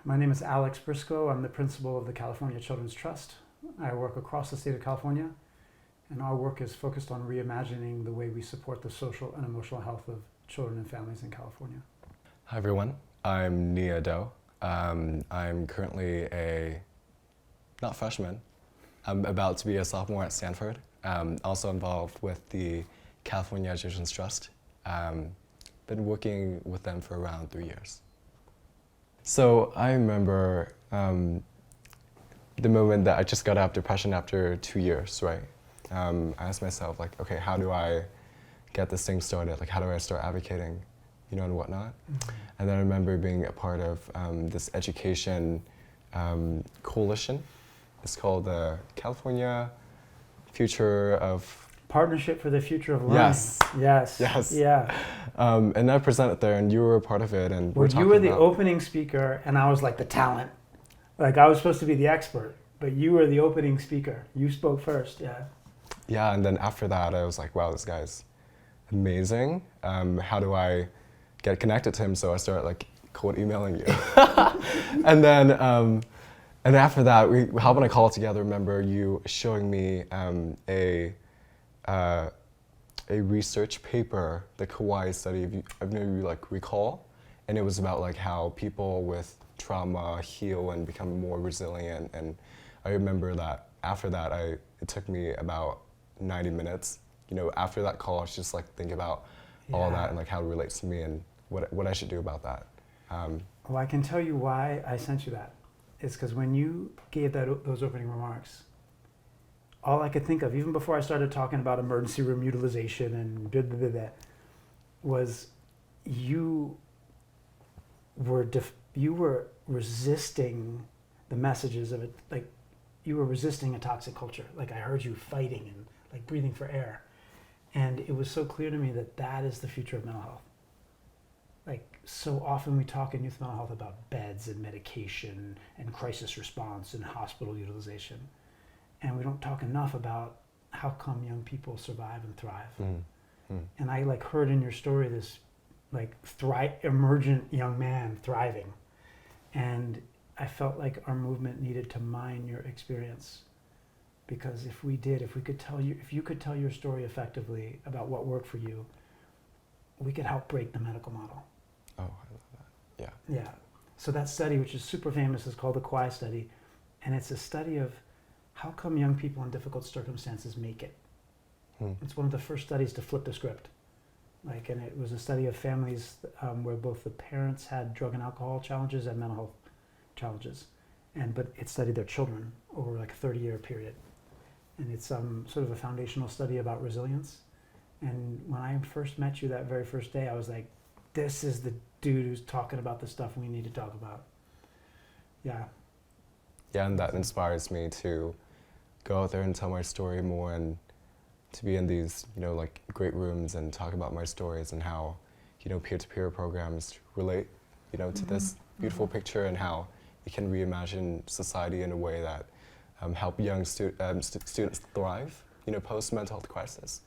My name is Alex Briscoe. I'm the principal of the California Children's Trust. I work across the state of California, and our work is focused on reimagining the way we support the social and emotional health of children and families in California. Hi everyone, I'm Nghia. I'm currently not freshman, I'm about to be a sophomore at Stanford. Also involved with the California Children's Trust. Been working with them for around 3 years. So I remember the moment that I just got out of depression after 2 years, right? I asked myself, like, okay, how do I get this thing started? Like, how do I start advocating, and whatnot? Mm-hmm. And then I remember being a part of this education coalition. It's called the California Future of... Partnership for the Future of Learning. Yes. Yes. Yes. Yeah. And I presented there, and you were a part of it, and well, you were the opening speaker, and I was like the talent. Like, I was supposed to be the expert, but you were the opening speaker. You spoke first, yeah. Yeah, and then after that, I was like, wow, this guy's amazing. How do I get connected to him? So I started like cold emailing you. And then after that, we hop on a call together. Remember you showing me a research paper, the Kauai study, if you like recall, and it was about like how people with trauma heal and become more resilient. And I remember that after that, it took me about 90 minutes. After that call, I was just like think about all that and like how it relates to me and what I should do about that. Well, I can tell you why I sent you that. It's because when you gave those opening remarks, all I could think of, even before I started talking about emergency room utilization and blah, blah, blah, blah, was you were resisting the messages of it. Like, you were resisting a toxic culture. Like, I heard you fighting and like breathing for air. And it was so clear to me that that is the future of mental health. Like, so often we talk in youth mental health about beds and medication and crisis response and hospital utilization. And we don't talk enough about how come young people survive and thrive. Mm-hmm. And I like heard in your story this like emergent young man thriving. And I felt like our movement needed to mine your experience. Because if you could tell your story effectively about what worked for you, we could help break the medical model. Oh, I love that. Yeah. Yeah. So that study, which is super famous, is called the Kauai study. And it's a study of how come young people in difficult circumstances make it. It's one of the first studies to flip the script. And it was a study of families where both the parents had drug and alcohol challenges and mental health challenges. But it studied their children over like a 30-year period. And it's sort of a foundational study about resilience. And when I first met you that very first day, I was like, this is the dude who's talking about the stuff we need to talk about. Yeah. Yeah, and that inspires me to go out there and tell my story more and to be in these, like great rooms and talk about my stories and how, peer-to-peer programs relate, to this beautiful picture and how it can reimagine society in a way that help young students thrive, post mental health crisis.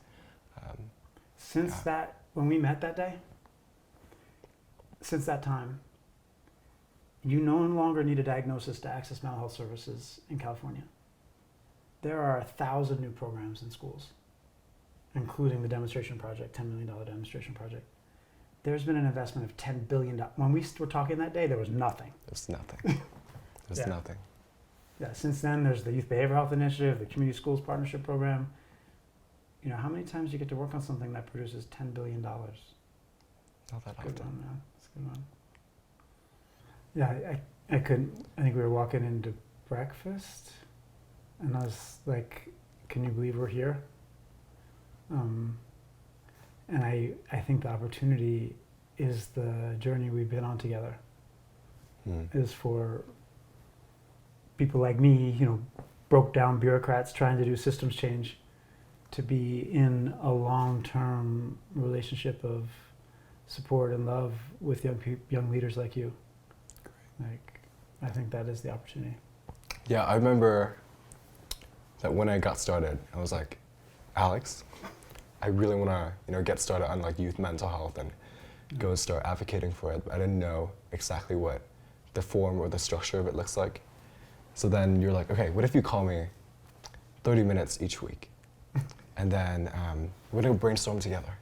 When we met that day, since that time, you no longer need a diagnosis to access mental health services in California. There are 1,000 new programs in schools, including the demonstration project, $10 million demonstration project. There's been an investment of $10 billion. When we were talking that day, there was nothing. There's nothing. There's nothing. Yeah, since then, there's the Youth Behavioral Health Initiative, the Community Schools Partnership Program. How many times do you get to work on something that produces $10 billion? Not that often. Good one, man. That's a good one. Yeah, I think we were walking into breakfast, and I was like, can you believe we're here? And I think the opportunity is the journey we've been on together. Is for people like me, broke down bureaucrats trying to do systems change, to be in a long-term relationship of support and love with young leaders like you. I think that is the opportunity. Yeah, I remember that when I got started, I was like, Alex, I really want to, get started on like youth mental health and go start advocating for it. But I didn't know exactly what the form or the structure of it looks like. So then you're like, okay, what if you call me 30 minutes each week? And then we're gonna brainstorm together.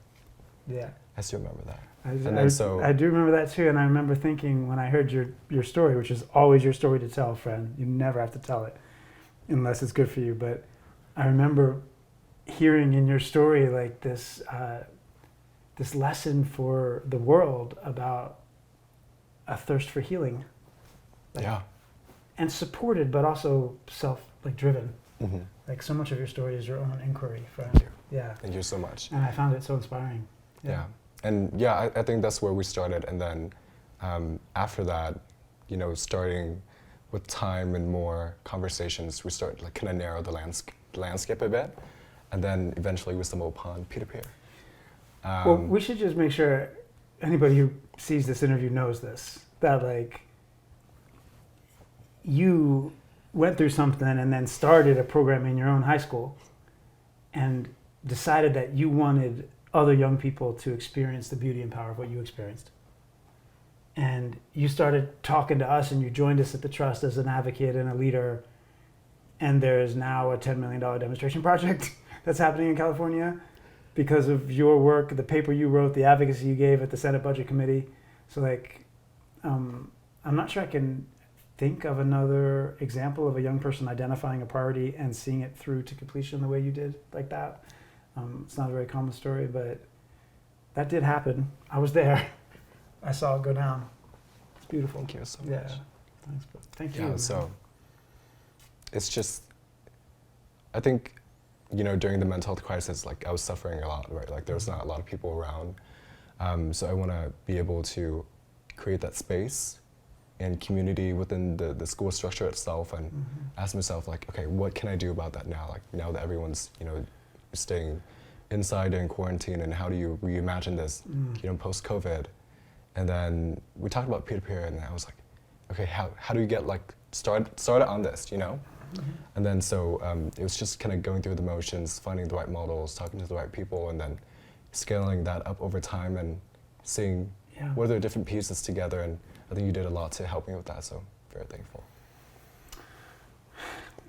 Yeah. I still remember that. I do remember that too, and I remember thinking when I heard your story, which is always your story to tell, friend. You never have to tell it unless it's good for you. But I remember hearing in your story like this this lesson for the world about a thirst for healing. Like, yeah. And supported, but also driven. Mm-hmm. Like so much of your story is your own inquiry, friend. Thank you. Yeah. Thank you so much. And I found it so inspiring. Yeah. And yeah, I think that's where we started. And then after that, you know, starting with time and more conversations, we start like kind of narrow the landscape a bit. And then eventually we stumble upon peer-to-peer. Well, we should just make sure anybody who sees this interview knows this, that like you went through something and then started a program in your own high school and decided that you wanted other young people to experience the beauty and power of what you experienced. And you started talking to us and you joined us at the Trust as an advocate and a leader. And there is now a $10 million demonstration project that's happening in California because of your work, the paper you wrote, the advocacy you gave at the Senate Budget Committee. So like, I'm not sure I can think of another example of a young person identifying a priority and seeing it through to completion the way you did like that. It's not a very common story, but that did happen. I was there. I saw it go down. It's beautiful. Thank you so much. Yeah. Thanks. Thank you. Yeah, so it's just, I think, you know, during the mental health crisis, like I was suffering a lot, right? Like there was not a lot of people around. So I want to be able to create that space and community within the school structure itself and ask myself like, okay, what can I do about that now? Like now that everyone's, you know, staying inside in quarantine, and how do you reimagine this, you know, post-COVID? And then we talked about peer-to-peer, and I was like, okay, how do you get like started on this, you know? And then so it was just kind of going through the motions, finding the right models, talking to the right people, and then scaling that up over time and seeing what are the different pieces together. And I think you did a lot to help me with that, so very thankful.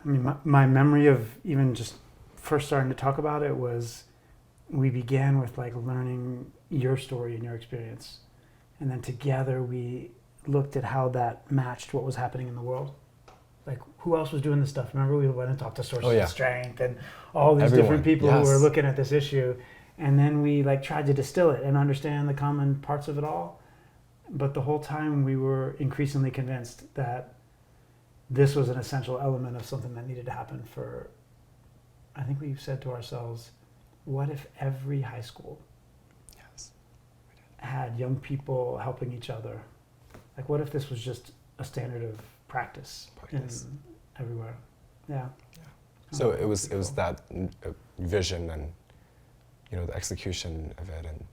I mean, my memory of even just first starting to talk about it was we began with like learning your story and your experience. And then together we looked at how that matched what was happening in the world. Like who else was doing this stuff? Remember we went and talked to Sources of Strength and all these different people who were looking at this issue. And then we like tried to distill it and understand the common parts of it all. But the whole time we were increasingly convinced that this was an essential element of something that needed to happen for, I think we said to ourselves, what if every high school had young people helping each other? Like what if this was just a standard of practice everywhere? Yeah. So it was that vision and, you know, the execution of it and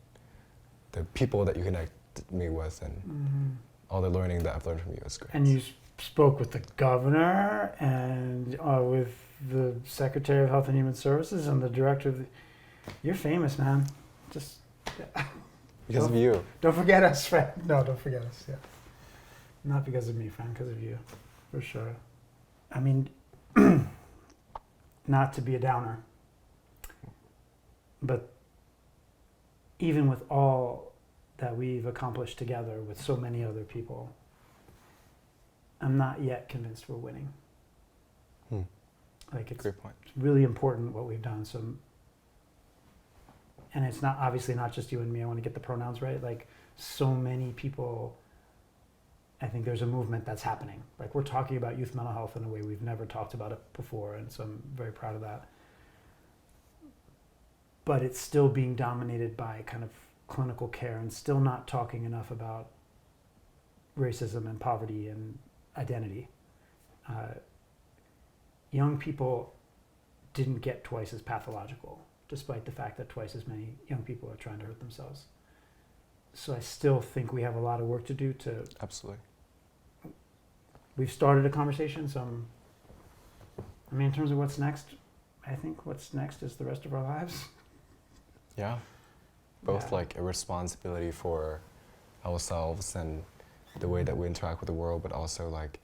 the people that you connect me with and all the learning that I've learned from you is great. And you spoke with the governor and with the Secretary of Health and Human Services and the director of the... You're famous, man. Just... Because of you. Don't forget us, friend. No, don't forget us, yeah. Not because of me, friend, because of you, for sure. I mean, not to be a downer, but even with all that we've accomplished together with so many other people, I'm not yet convinced we're winning. Like it's Great point. really important what we've done. So, and it's not obviously not just you and me. I want to get the pronouns right. Like so many people, I think there's a movement that's happening. Like we're talking about youth mental health in a way we've never talked about it before, and so I'm very proud of that. But it's still being dominated by kind of clinical care and still not talking enough about racism and poverty and identity. Young people didn't get twice as pathological, despite the fact that twice as many young people are trying to hurt themselves. So I still think we have a lot of work to do to... Absolutely. We've started a conversation, so I mean, in terms of what's next, I think what's next is the rest of our lives. Yeah. Both like a responsibility for ourselves and the way that we interact with the world, but also like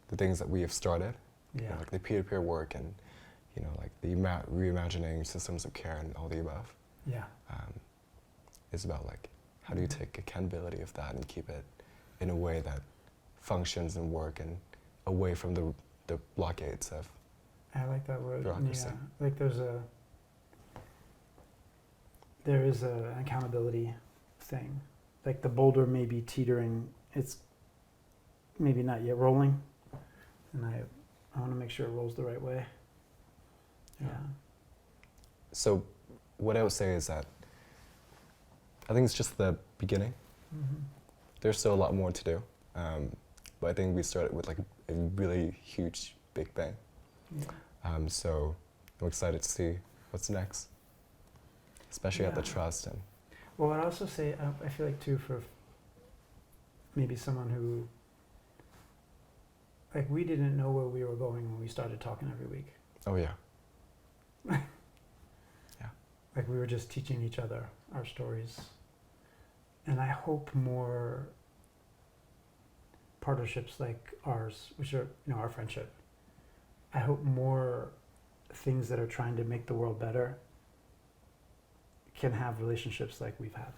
the things that we have started, you know, like the peer-to-peer work and, you know, like the reimagining systems of care and all the above. Yeah. It's about like, how do you take accountability of that and keep it in a way that functions and work and away from the blockades of I like that word. bureaucracy. Yeah. Like there is an accountability thing. Like the boulder may be teetering, it's maybe not yet rolling, and I want to make sure it rolls the right way. Yeah. So what I would say is that I think it's just the beginning. Mm-hmm. There's still a lot more to do, but I think we started with like a really huge big bang. Yeah. So I'm excited to see what's next, especially at the trust. And Well, I'd also say I feel like too for maybe someone who, like, we didn't know where we were going when we started talking every week. oh yeah, Like we were just teaching each other our stories. And I hope more partnerships like ours, which are, you know, our friendship, I hope more things that are trying to make the world better can have relationships like we've had.